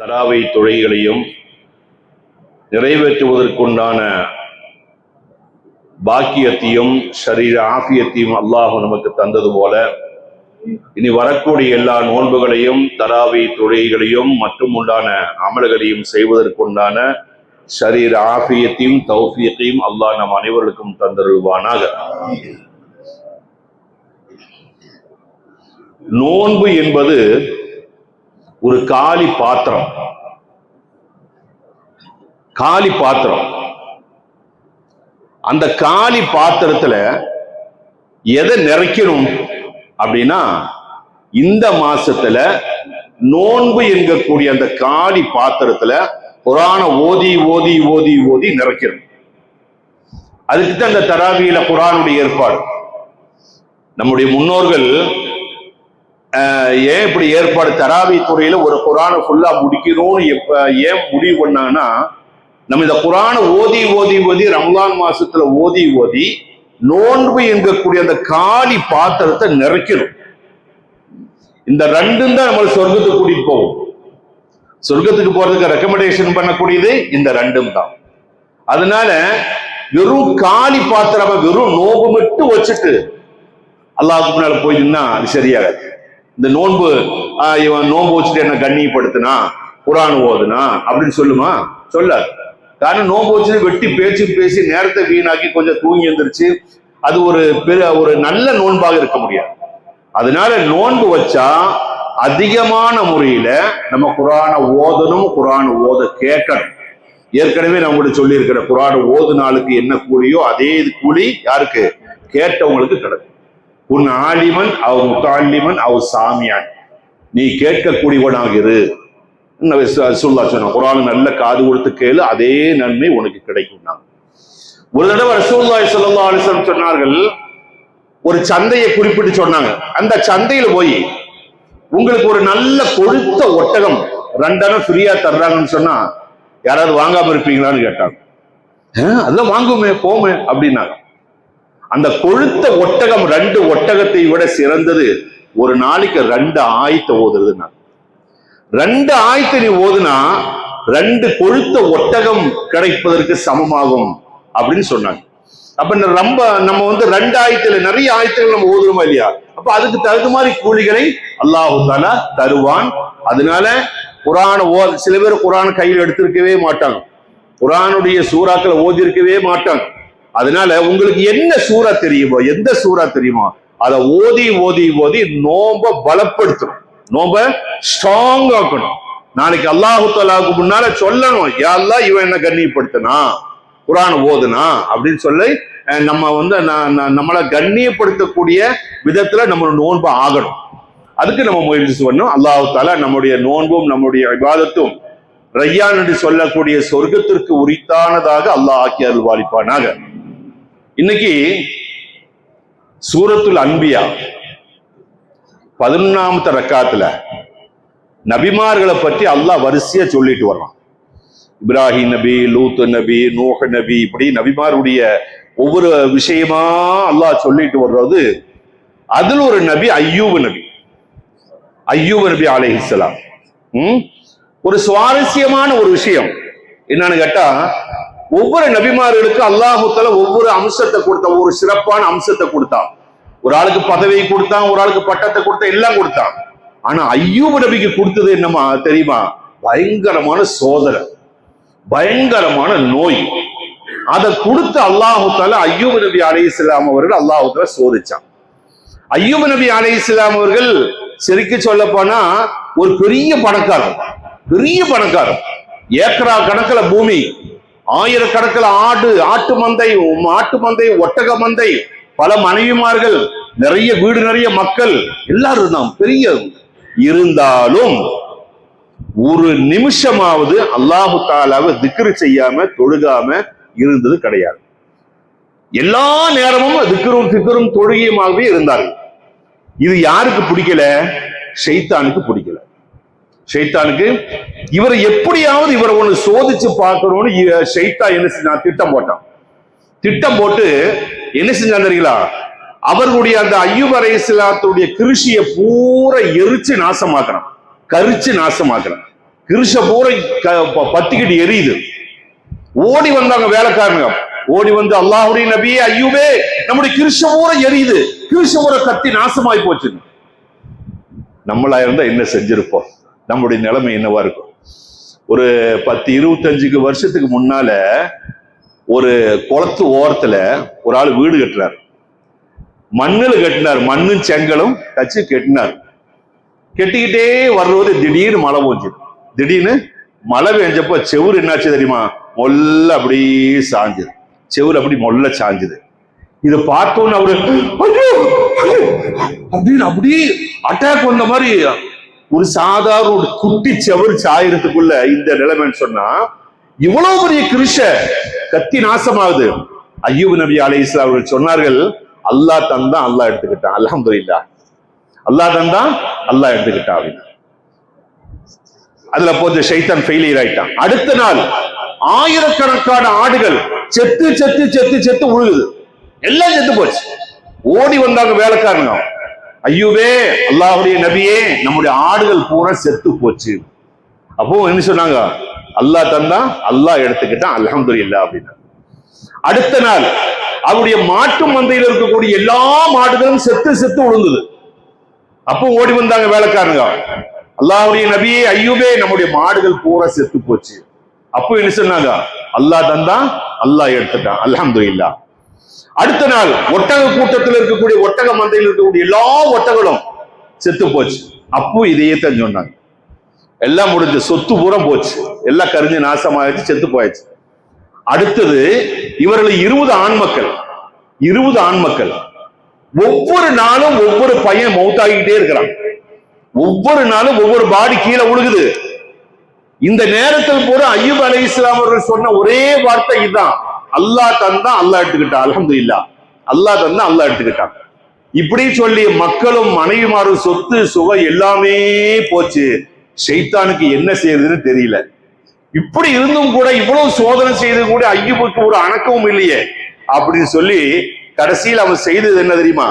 தராவை தொழுகைகளையும் நிறைவேற்றுவதற்குண்டான பாக்கியத்தையும் ஷரீர ஆஃபியத்தையும் அல்லாஹ் நமக்கு தந்தது போல இனி வரக்கூடிய எல்லா நோன்புகளையும் தராவை தொழுகைகளையும் மற்றும் உண்டான அமல்களையும் செய்வதற்குண்டான ஷரீர ஆஃபியத்தையும் தௌஃபீக்கையும் அல்லாஹ் நம் அனைவருக்கும் தந்தருள்வானாக. நோன்பு என்பது ஒரு காலி பாத்திரம். அந்த காலி பாத்திரத்துல எதை நிறைக்கணும் அப்படின்னா, இந்த மாசத்துல நோன்பு என்கக்கூடிய அந்த காலி பாத்திரத்துல குர்ஆனை ஓதி ஓதி ஓதி ஓதி நிறைக்கணும். அதுக்குதான் அந்த தராவியில குர்ஆனுடைய ஏற்பாடு. நம்முடைய முன்னோர்கள் ஏன் இப்படி ஏற்பாடு, தராவி துறையில ஒரு குர்ஆனை ஃபுல்லா முடிக்கணும்னு ஏன் முடிவு பண்ணாங்கன்னா, நம்ம இந்த குர்ஆனை ஓதி ஓதி ஓதி ரமலான் மாசத்துல ஓதி ஓதி நோன்பு என்கக்கூடிய அந்த காலி பாத்திரத்தை நிறைக்கணும். இந்த ரெண்டும் தான் நம்ம சொர்க்கத்துக்கு கூட்டிட்டு போகும். சொர்க்கத்துக்கு போறதுக்கு ரெக்கமெண்டேஷன் பண்ணக்கூடியது இந்த ரெண்டும் தான். அதனால வெறும் காலி பாத்திரமா வெறும் நோன்பு மட்டும் வச்சுட்டு அல்லாஹ்வுக்கு முன்னால போயின்னா அது சரியாகாது. இந்த நோன்பு இவன் நோன்பு வச்சுட்டு என்ன கண்ணியப்படுத்தினா குர்ஆன் ஓதுனா அப்படின்னு சொல்லுமா? சொல்லாது. காரணம் நோன்பு வச்சுட்டு வெட்டி பேசி நேரத்தை வீணாக்கி கொஞ்சம் தூங்கி எழுந்திருச்சு அது ஒரு நல்ல நோன்பாக இருக்க முடியாது. அதனால நோன்பு வச்சா அதிகமான முறையில நம்ம குர்ஆனை ஓதணும், குர்ஆன் ஓத கேட்கணும். ஏற்கனவே நான் உங்களுக்கு சொல்லி இருக்கிற குர்ஆன் ஓதுனாளுக்கு என்ன கூலியோ அதே கூலி யாருக்கு? கேட்டவங்களுக்கு கிடைக்கும். உன் ஆலிமன் அவ் முத்தாலிமன் அவ் சாமியான், நீ கேட்கக்கூடியவனாக இரு. ரசூலுல்லாஹ் சொன்னாங்க, குர்ஆன் நல்ல காது கொடுத்து கேளு, அதே நன்மை உனக்கு கிடைக்கும். ஒரு தடவை ரசூலுல்லாஹி ஸல்லல்லாஹு அலைஹி வஸல்லம் சொன்னார்கள், ஒரு சந்தையை குறிப்பிட்டு சொன்னாங்க. அந்த சந்தையில போய் உங்களுக்கு ஒரு நல்ல கொழுத்த ஒட்டகம் 2 ஃப்ரீயா தர்றாங்கன்னு சொன்னா யாராவது வாங்காம இருப்பீங்களான்னு கேட்டாங்க. அதெல்லாம் வாங்குமே போமே அப்படின்னாங்க. அந்த கொழுத்த ஒட்டகம் 2 ஒட்டகத்தை விட சிறந்தது ஒரு நாளைக்கு 2 ஆயத்தை ஓதுறது. 2 ஆயத்தை நீ ஓதுனா 2 கொழுத்த ஒட்டகம் கிடைப்பதற்கு சமமாகும் அப்படின்னு சொன்னாங்க. அப்ப நம்ம 2 ஆயத்துல நிறைய ஆயத்துகள் நம்ம ஓதுறோமா இல்லையா? அப்ப அதுக்கு தகுந்த மாதிரி கூலிகளை அல்லாஹ் தஆலா தருவான். அதனால குர்ஆனை சில பேர் குர்ஆன் கையில் எடுத்திருக்கவே மாட்டாங்க, குர்ஆனுடைய சூறாக்களை ஓதி இருக்கவே மாட்டாங்க. அதனால உங்களுக்கு என்ன சூறா தெரியுமோ, எந்த சூறா தெரியுமோ அதை ஓதி ஓதி ஓதி நோம்ப பலப்படுத்தணும், நோம்ப ஸ்ட்ராங் ஆக்கணும். நாளைக்கு அல்லாஹு தஆலாவுக்கு முன்னால சொல்லணும், யா அல்லாஹ் இவன் என்ன கண்ணியப்படுத்தினா குர்ஆன் ஓதுனா அப்படின்னு சொல்லி நம்ம நம்மளை கண்ணியப்படுத்தக்கூடிய விதத்துல நம்ம நோன்பு ஆகணும். அதுக்கு நம்ம முயற்சி பண்ணணும். அல்லாஹு தஆலா நம்முடைய நோன்பும் நம்முடைய இபாதத்தும் ரய்யான் என்று சொல்லக்கூடிய சொர்க்கத்திற்கு உரித்தானதாக அல்லாஹ் ஆக்கி அருள்வாளிப்பானாக. இன்னைக்கு சூரத்துல் அன்பியா 11வது ரக்காத்துல நபிமார்களை பற்றி அல்லாஹ் வரிசையா சொல்லிட்டு வர்றான். இப்ராஹிம் நபி, லூத் நபி, நூஹ் நபி, இப்படி நபிமாருடைய ஒவ்வொரு விஷயமா அல்லாஹ் சொல்லிட்டு வர்றது. அதுல ஒரு நபி அய்யூப் நபி அலைஹிஸ்ஸலாம். ஒரு சுவாரஸ்யமான ஒரு விஷயம் என்னன்னு கேட்டா, ஒவ்வொரு நபிமார்களுக்கு அல்லாஹு தஆலா ஒவ்வொரு அம்சத்தை கொடுத்தான், ஒவ்வொரு சிறப்பான அம்சத்தை கொடுத்தான். ஒரு ஆளுக்கு பதவி கொடுத்தான், ஒரு ஆளுக்கு பட்டத்தை கொடுத்தான், எல்லாம் கொடுத்தான். ஆனா அய்யூப் நபிக்கு கொடுத்தது என்னமா தெரியுமா? பயங்கரமான சோதனை, பயங்கரமான நோய். அதை கொடுத்து அல்லாஹு தஆலா அய்யூப் நபி அலைஹிஸ்ஸலாம் அவர்கள் அல்லாஹு தஆலா சோதிச்சான். அய்யூப் நபி அலைஹிஸ்ஸலாம் அவர்கள் சரிக்கு சொல்ல போனா ஒரு பெரிய பணக்காரர், ஏக்கரா கணக்குல பூமி, ஆயிரக்கணக்கில் ஆட்டு மந்தை, ஒட்டக மந்தை, பல மனைவிமார்கள், நிறைய வீடு, நிறைய மக்கள், எல்லாரும் இருந்தாங்க, பெரிய. இருந்தாலும் ஒரு நிமிஷமாவது அல்லாஹு தஆலாவை திக்ர் செய்யாம தொழுகாம இருந்தது கிடையாது. எல்லா நேரமும் திக்ரும் ஃபிக்ரும் தொழுகையுமாகவே இருந்தார்கள். இது யாருக்கு பிடிக்கல? ஷைத்தானுக்கு பிடிக்கல. ஷைத்தானுக்கு இவரை எப்படியாவது இவரை ஒண்ணு சோதிச்சு பார்க்கணும்னு ஷைத்தான் என்ன செஞ்சான்? திட்டம் போட்டு என்ன செஞ்சான் தெரியுங்களா? அவர்களுடைய அந்த அய்யூப் அலைஹிஸ்ஸலாத்துடைய கிருஷியை பூரா எரிச்சு நாசமாக்குறான், கரிச்சு நாசமாக்குறான். கிருஷ பூரை பத்திக்கிட்டு எரியுது. ஓடி வந்தாங்க வேலைக்காரங்க, ஓடி வந்து அல்லாஹ்வுடைய நபியே ஐயூபே நம்முடைய கிருஷ பூரை எரியுது, கிருஷ பூரை கத்தி நாசமாய் போச்சு. நம்மளா இருந்தா என்ன செஞ்சிருப்போம்? நம்முடைய நிலைமை என்னவா இருக்கும்? ஒரு 10-25 வருஷத்துக்கு முன்னால ஒரு குளத்து ஓரத்துல ஒரு ஆள் வீடு கட்டுறாரு. மண்ணுல கட்டினார், மண்ணும் செங்கலும் தச்சு கட்டினார். கெட்டிக்கிட்டே வர்றது திடீர்னு மழை போச்சு. திடீர்னு மழை பெஞ்சப்போ செவுரு என்னாச்சு தெரியுமா? மொல்ல அப்படியே சாஞ்சுது. செவுரு அப்படி மொல்ல சாஞ்சுது. இதை பார்த்தோன்னு அவரு அப்படின்னு அப்படியே அட்டாக் வந்த மாதிரி, ஒரு சாதாரண ஒரு குட்டி செவரு சாயறதுக்குள்ள இந்த நிலைமைன்னு சொன்னா, இவ்வளவு பெரிய கிருஷ கத்தி நாசமாகுது. அய்யூப் நபி அலைஹிஸ்ஸலாம் அவர்கள் சொன்னார்கள், அல்லாஹ் தந்தான் அல்லாஹ் எடுத்துக்கிட்டான், அல்ஹம்துலில்லாஹ். அல்லாஹ் தந்தான் அல்லாஹ் எடுத்துக்கிட்டான். அதுல போது ஷைத்தான் ஃபெயிலியர் ஆயிட்டான். அடுத்த நாள் ஆயிரக்கணக்கான ஆடுகள் செத்து செத்து செத்து செத்து உழுகுது. எல்லாம் செத்து போச்சு. ஓடி வந்தாங்க வேலைக்காரங்க, ஐயூபே அல்லாஹ்வுடைய நபியே நம்முடைய ஆடுகள் பூரா செத்து போச்சு. அப்போ என்ன சொன்னாங்க? அல்லாஹ் தந்தான் அல்லாஹ் எடுத்துக்கிட்டான், அல்ஹம்துலில்லாஹ் அப்படின்னா. அடுத்த நாள் அவருடைய மாட்டு மந்தையில் இருக்கக்கூடிய எல்லா மாடுகளும் செத்து செத்து விழுந்தது. அப்போ ஓடி வந்தாங்க வேலைக்காரங்க, அல்லாஹ்வுடைய நபியே ஐயூபே நம்முடைய மாடுகள் பூரா செத்து போச்சு. அப்போ என்ன சொன்னாங்க? அல்லாஹ் தந்தான் அல்லாஹ் எடுத்துட்டான், அல்ஹம்துலில்லாஹ். அடுத்த நாள் ஒட்டக கூட்டத்தில் இருக்கக்கூடிய ஒட்டக மந்தையில் இருக்கக்கூடிய எல்லா ஒட்டகளும் செத்து போச்சு. அப்போ இதையே தான் சொன்னாங்க. எல்லாம் முடிஞ்சு, சொத்து பூரா போச்சு, எல்லாம் கரிஞ்சு நாசமாயிடுச்சு, செத்து போயிடுச்சு. அடுத்தது இவர்கள் 20 ஆண் மக்கள், 20 ஆண் மக்கள். ஒவ்வொரு நாளும் ஒவ்வொரு பையன் மௌத்தாகிட்டே இருக்கிறான். ஒவ்வொரு நாளும் ஒவ்வொரு பாடி கீழே உழுகுது. இந்த நேரத்தில் கூட அய்யூப் அலைஹிஸ்ஸலாம் அவர்கள் சொன்ன ஒரே வார்த்தை இதுதான், அல்லாஹ் தந்தான் அல்லாஹ் எடுத்துக்கிட்டான், அல்ஹம்துலில்லாஹ். அல்லாஹ் தந்தான் அல்லாஹ் எடுத்துக்கிட்டான். இப்படி சொல்லி மக்களும் மனைவிமாரும் சொத்து சுகம் எல்லாமே போச்சு. ஷைத்தானுக்கு என்ன செய்யறதுன்னு தெரியல. இப்படி இருந்தும் கூட, இவ்வளவு சோதனை செய்து கூட அய்யூபுக்கு ஒரு அணக்கமும் இல்லையே அப்படின்னு சொல்லி கடைசியில் அவன் செய்தது என்ன தெரியுமா?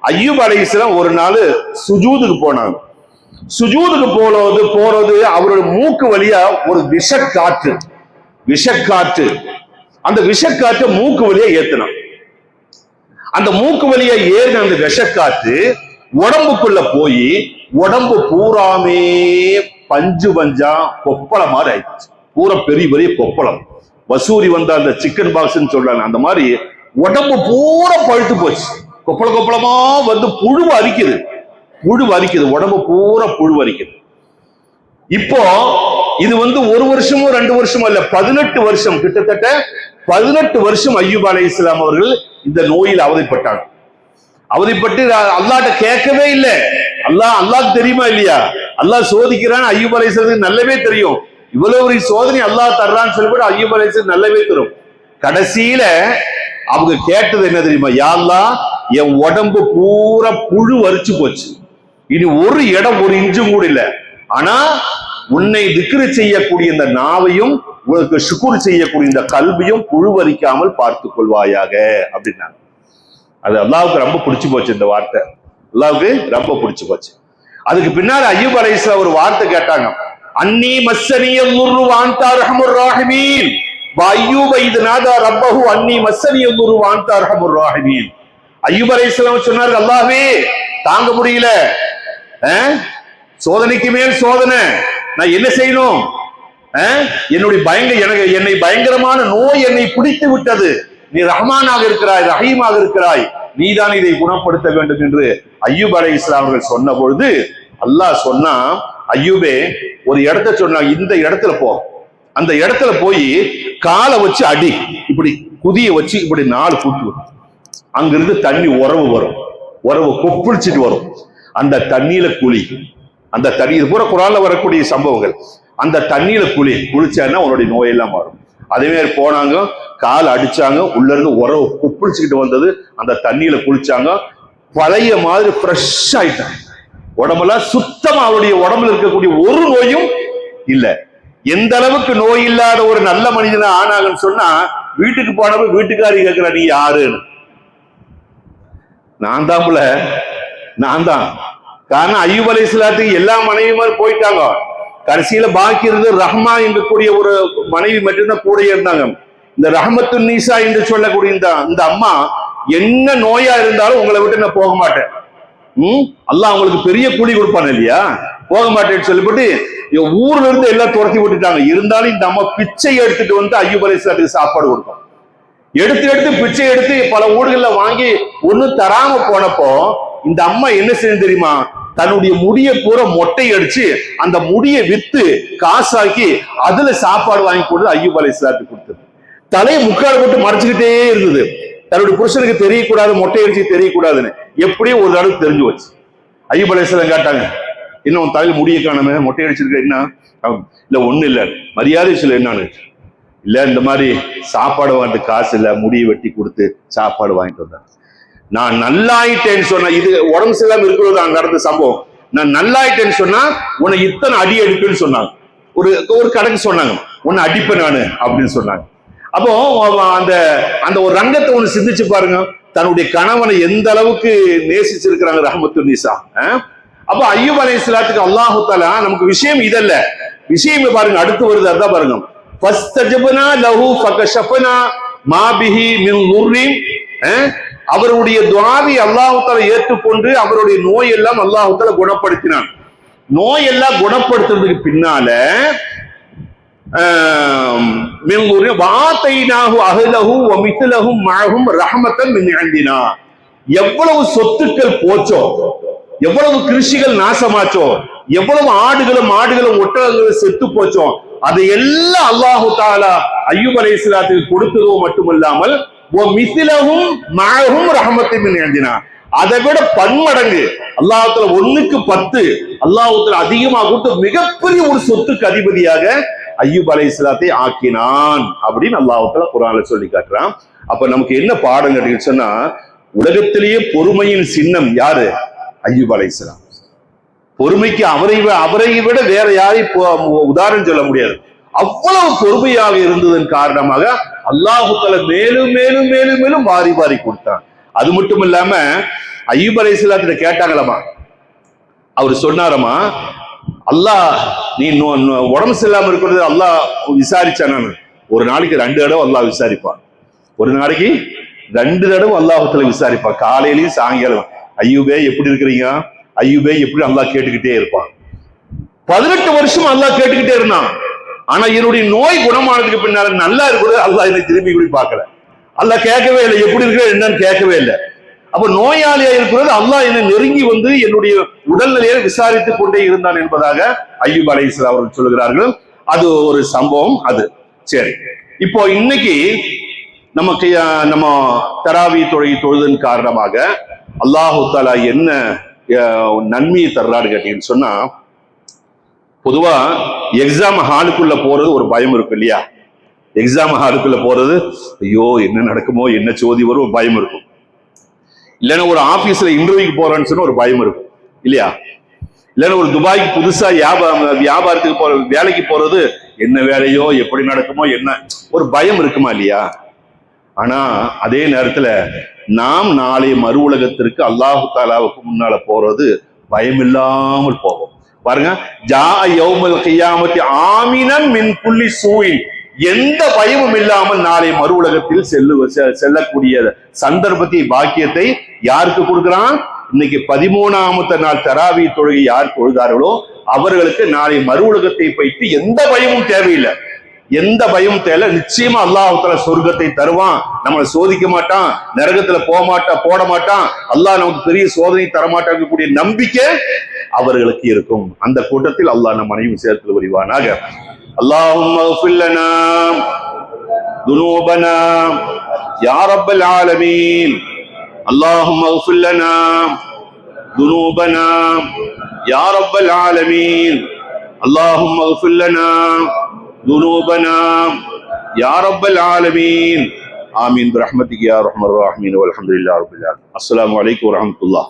அய்யூப் அலைஹிஸ்ஸலாம் ஒரு நாள் சுஜூதுக்கு போனாங்க. சுஜூதுக்கு போறது அவருடைய மூக்கு வழியா ஒரு விஷக்காற்று அந்த விஷக்காற்று மூக்கு வழியா ஏத்தினான். அந்த மூக்கு வழியா ஏறின அந்த விஷக்காற்று உடம்புக்குள்ள போய் உடம்பு பூராமே பஞ்சு பஞ்சா கொப்பள மாதிரி ஆயிடுச்சு. பூரா பெரிய பெரிய கொப்பளம். வசூரி வந்த அந்த சிக்கன் பாக்ஸ் சொல்றாங்க, அந்த மாதிரி உடம்பு பூரா பழுத்து போச்சு. கொப்பள கொப்பளமா வந்து புழு அரிக்குது, உடம்பு பூரா புழு அரிக்குது. இப்போ இது வந்து 1 வருஷமோ 2 வருஷமோ இல்ல, 18 வருஷம், கிட்டத்தட்ட 18 வருஷம் அய்யூப் அலைஹிஸ்ஸலாம் அவர்கள் இந்த நோயில் அவதிப்பட்டாங்க. அவதிப்பட்டு அல்லாஹ்ட்ட கேட்கவே இல்லை. அல்லாஹ்க்கு தெரியுமா இல்லையா? அல்லாஹ் சோதிக்கிறான் அய்யூப் அலைஹிஸ்ஸலாத்துக்கு நல்லவே தெரியும். இவ்வளவு ஒரு சோதனை அல்லாஹ் தர்றான்னு சொல்லிட்டு அய்யூப் அலைஹிஸ்ஸலாம் நல்லவே தெரியும். கடைசியில அவங்க கேட்டது என்ன தெரியுமா? யா அல்லாஹ், என் உடம்பு பூரா புழு அரிச்சு போச்சு, இனி ஒரு இடம் ஒரு இன்ச்சும் கூட இல்லை, ஆனா உன்னை திக்ரு செய்யக்கூடிய இந்த நாவையும் உங்களுக்கு ஷுக்குர் செய்யக்கூடிய இந்த கல்வியும் புழுவரிக்காமல் பார்த்துக் கொள்வாயாக அப்படின்னாங்க. அது அல்லாஹ்வுக்கு ரொம்ப பிடிச்சு போச்சு. இந்த வார்த்தை அல்லாஹ்வுக்கு ரொம்ப பிடிச்சு போச்சு. அதுக்கு பின்னாடி அய்யூப் அலைஹிஸ்ஸலாம் ஒரு வார்த்தை கேட்டாங்க, அன்னி மஸ்ஸனியல் துர்ரு வ அன்த அர்ஹமுர் ராஹிமீன். அய்யூப இத் நாதா ரப்பஹு அன்னி மஸ்ஸனியல் துர்ரு வ அன்த அர்ஹமுர் ராஹிமீன். அய்யூப் அலைஹிஸ்ஸலாம் சொன்னார்கள், அல்லாஹ்வே தாங்க முடியல, சோதனைக்கு மேல் சோதனை, நான் என்ன செய்யணும்? என்னை பயங்கரமான நோய் என்னை பிடித்து விட்டது, நீ ரஹ்மானாக இருக்கிறாய், ரஹீமாக இருக்கிறாய், நீதான் இதை குணப்படுத்த வேண்டும் என்று அய்யூப் அலைஹிஸ்ஸலாம் அவர்கள் சொன்ன பொழுது அல்லாஹ் சொன்னா, அய்யூபே ஒரு இடத்த சொன்னாங்க, இந்த இடத்துல போ, அந்த இடத்துல போய் காலை வச்சு அடி, இப்படி குதிய வச்சு இப்படி 4 குத்து, அங்கிருந்து தண்ணி உறவு வரும், உறவு கொப்பளிச்சுட்டு வரும், அந்த தண்ணியில குளி. அந்த தண்ணி, இது பூரா குர்ஆன்ல வரக்கூடிய சம்பவங்கள். அந்த தண்ணியில குளிச்சான்னா உன்னுடைய நோயெல்லாம் மாறும். அதே மாதிரி போனாங்க, கால் அடிச்சாங்க, உள்ள இருந்து உறவு கொப்பளிச்சுக்கிட்டு வந்தது, அந்த தண்ணியில குளிச்சாங்க, பழைய மாதிரி ஃப்ரெஷ் ஆயிட்டாங்க. உடம்பெல்லாம் சுத்தமா, அவருடைய உடம்புல இருக்கக்கூடிய ஒரு நோயும் இல்ல. எந்த அளவுக்கு நோய் இல்லாத ஒரு நல்ல மனிதனா ஆனாங்கன்னு சொன்னா, வீட்டுக்கு போனப்ப வீட்டுக்காரி கேட்கிற, நீ யாருன்னு. நான் தான். காரணம் அய்யூப் அலைஹிஸ்ஸலாத்துக்கு எல்லா மனைவிமாரும் போயிட்டாங்க. கடைசியில பாக்கி இருந்து ரஹ்மா என்கக்கூடிய ஒரு மனைவி மட்டும்தான் கூட இருந்தாங்க. இந்த ரஹமத்து நீசா என்று சொல்லக்கூடிய இந்த அம்மா என்ன நோயா இருந்தாலும் உங்களை விட்டு நான் போக மாட்டேன், அல்லாஹ் அவங்களுக்கு பெரிய கூலி கொடுப்பான் இல்லையா, போக மாட்டேன்னு சொல்லிவிட்டு ஊர்ல இருந்து எல்லாம் துரத்தி விட்டுட்டாங்க. இருந்தாலும் இந்த அம்மா பிச்சை எடுத்துட்டு வந்து அய்யூப் அலைஹிஸ்ஸலாத்துக்கு சாப்பாடு கொடுக்கும். எடுத்து பிச்சை எடுத்து பல ஊர்கள்ல வாங்கி ஒண்ணு தராம போனப்போ இந்த அம்மா என்ன செய்ய தெரியுமா, தன்னுடைய முடிய பூரா மொட்டை அடிச்சு அந்த முடியை வித்து காசாக்கி அதுல சாப்பாடு வாங்கி கொடுத்து அய்யூப் அலைஹிஸ்ஸலாத்துக்கு கொடுத்தது. தலையை முக்காடு போட்டு மறைச்சுக்கிட்டே இருந்தது, தன்னுடைய புருஷனுக்கு தெரியக்கூடாது, மொட்டை அடிச்சு தெரியக்கூடாதுன்னு. எப்படியும் ஒரு அளவுக்கு தெரிஞ்சு வச்சு அய்யூப் அலைஹிஸ்ஸலாம் கேட்டாங்க, இன்னும் தலையில் முடிய காணாம மொட்டை அடிச்சிருக்க என்ன? இல்ல ஒண்ணு இல்ல, மரியாதை சொல்ல என்னன்னு. இல்ல இந்த மாதிரி சாப்பாடு வாங்கிட்டு காசு இல்ல, முடியை வெட்டி கொடுத்து சாப்பாடு வாங்கிட்டு வந்தேன். நான் நல்லாயிட்டேன்னு சொன்ன, இது உடம்பு சரியில்லாம இருக்கிறது அங்க நடந்த சம்பவம். நான் நல்லாயிட்டேன்னு சொன்னா உன்னை இத்தனை அடி அடிப்பேன்னு சொன்னாங்க. ஒரு கணக்கு சொன்னாங்க, உன்னை அடிப்பேன் நானு அப்படின்னு சொன்னாங்க. அப்போ அந்த அந்த ஒரு ரங்கத்தை ஒண்ணு சிந்திச்சு பாருங்க, தன்னுடைய கணவனை எந்த அளவுக்கு நேசிச்சிருக்கிறாங்க ரஹமத்து நிசா. அப்ப அய்யூப் அலைஹிஸ்ஸலாத்துக்கு அல்லாஹு தஆலா நமக்கு விஷயம் இதல்ல, விஷயம் பாருங்க அடுத்து வருது, அதான் பாருங்க. ஃபஸ்தஜப்னா லஹு ஃபகஷஃப்னா மா பிஹி மின் லுர்ரின். அவருடைய துஆவை அல்லாஹு தஆலா ஏற்றுக்கொண்டு அவருடைய நோய் எல்லாம் அல்லாஹு தஆலா குணப்படுத்தினான். நோய் எல்லாம் குணப்படுத்துறதுக்கு பின்னால மின் லுர்ரின் வாதைனாஹு அஹ்லஹு வ மித்லஹும் மஅஹும் ரஹ்மத்தன் மின் இந்தினா. எவ்வளவு சொத்துக்கள் போச்சோ, எவ்வளவு கிருஷிகள் நாசமாச்சோ, எவ்வளவு ஆடுகளும் ஒட்டகங்களும் செத்து போச்சோ, அதை எல்லாம் அல்லாஹு தஆலா அய்யூப் அலைஹிஸ்ஸலாத்துக்கு கொடுத்ததோ மட்டுமல்லாமல் அதை விட பன்மடங்கு அல்லாஹ் தஆலா 1க்கு 10 அல்லாஹ் தஆலா அதிகமாக கொடுத்து மிகப்பெரிய ஒரு சொத்துக்கு அதிபதியாக அய்யூப் அலைஹிஸ்ஸலாத்தை ஆக்கினான் அப்படின்னு அல்லாஹ் தஆலா குர்ஆன்ல சொல்லி காட்டுறான். அப்ப நமக்கு என்ன பாடம் கேட்டீங்கன்னு சொன்னா, உலகத்திலேயே பொறுமையின் சின்னம் யாரு? அய்யூப் அலைஹிஸ்ஸலாம். பொறுமைக்கு அவரை விட வேற யாரையும் உதாரணம் சொல்ல முடியாது. அவ்வளவு பொறுமையாக இருந்ததன் காரணமாக அல்லாஹு தஆலா மேலும் மேலும் மேலும் மேலும் வாரி வாரி கொடுத்தான். அது மட்டும் இல்லாம அய்யூப் அலைஹிஸ்ஸலாத்திட்ட கேட்டாங்களாமா, அவர் சொன்னாரமா, அல்லாஹ் நீ உடம்பு சரியில்லாம இருக்கிறது அல்லாஹ் விசாரிச்சானு. ஒரு நாளைக்கு 2 தடவை அல்லாஹ் விசாரிப்பான், ஒரு நாளைக்கு 2 தடவை அல்லாஹு தஆலா விசாரிப்பான், காலையிலயும் சாயங்காலம். அய்யூபே எப்படி இருக்கிறீங்க, அய்யூபே எப்படி அல்லாஹ் கேட்டுக்கிட்டே இருப்பான். 18 வருஷம் அல்லாஹ் கேட்டுக்கிட்டே இருந்தான். ஆனா என்னுடைய நோய் குணமானதுக்கு பின்னால நல்லா இருக்கிறது அல்லாஹ் என்னை திரும்பி கூட பார்க்கல. அல்லாஹ் கேட்கவே இல்லை, எப்படி இருக்கிற என்னன்னு கேட்கவே இல்லை. அப்ப நோயாளியா இருக்கிறது அல்லாஹ் என்னை நெருங்கி வந்து என்னுடைய உடல்நிலையை விசாரித்துக் கொண்டே இருந்தான் என்பதாக அய்யூப் அலைஹிஸ்ஸலாம் அவர்கள் சொல்லுகிறார்கள். அது ஒரு சம்பவம். அது சரி. இப்போ இன்னைக்கு நமக்கு நம்ம தராவி தொழுதன் காரணமாக அல்லாஹு தஆலா என்ன நன்மையை தர்றாரு கேட்டீங்கன்னு சொன்னா, பொதுவா எக்ஸாம் ஹாலுக்குள்ள போறது ஒரு பயம் இருக்கும் இல்லையா? எக்ஸாம் ஹாலுக்குள்ள போறது, ஐயோ என்ன நடக்குமோ, என்ன சோதி வரும், பயம் இருக்கும். இல்லைன்னா ஒரு ஆபீஸ்ல இன்டர்வியூக்கு போறேன்னு சொன்னா ஒரு பயம் இருக்கும் இல்லையா? இல்லைன்னா ஒரு துபாய்க்கு புதுசா வியாபாரத்துக்கு வேலைக்கு போறது, என்ன வேலையோ, எப்படி நடக்குமோ, என்ன ஒரு பயம் இருக்குமா இல்லையா? ஆனா அதே நேரத்துல நாம் நாளை மறு உலகத்திற்கு அல்லாஹு தஆலாவுக்கு முன்னால போறது பயம் இல்லாமல் போவோம். பாருங்க, ஜா யௌமல் கியாமத்தி ஆமினன் மின் குல்லி சூஇன். எந்த பயமும் இல்லாமல் நாளை மறு உலகத்தில் செல்லக்கூடிய சந்தர்ப்பத்தை, பாக்கியத்தை யாருக்கு கொடுக்கிறான்? இன்னைக்கு 13ஆவது நாள் தராவி தொழுகை யார் தொழுதார்களோ அவர்களுக்கு நாளை மறு உலகத்தை பற்றி எந்த பயமும் தேவையில்லை, எந்த பயமும் தேவை. நிச்சயமா அல்லாஹ் தஆலா சொர்க்கத்தை தருவான், நம்மளை சோதிக்க மாட்டான், நரகத்துல போட மாட்டான், அல்லாஹ் நமக்கு பெரிய சோதனை தரமாட்டாங்க கூடிய நம்பிக்கை அவர்களுக்கு இருக்கும். அந்த கூட்டத்தில் அல்லாஹ் நம் அனைவரும் சேர்த்து புரிவானாக. அல்லாஹும்ம இக்ஃபிர் லனா துனூபனா யா ரப்பல் ஆலமீன். அல்லாஹும்ம இக்ஃபிர் லனா துனூபனா யா ரப்பல் ஆலமீன். அல்லாஹும்ம இக்ஃபிர் லனா ذنوبنا يا رب العالمين آمين برحمتك يا أرحم الراحمين والحمد لله رب العالمين. السلام عليكم ورحمة الله.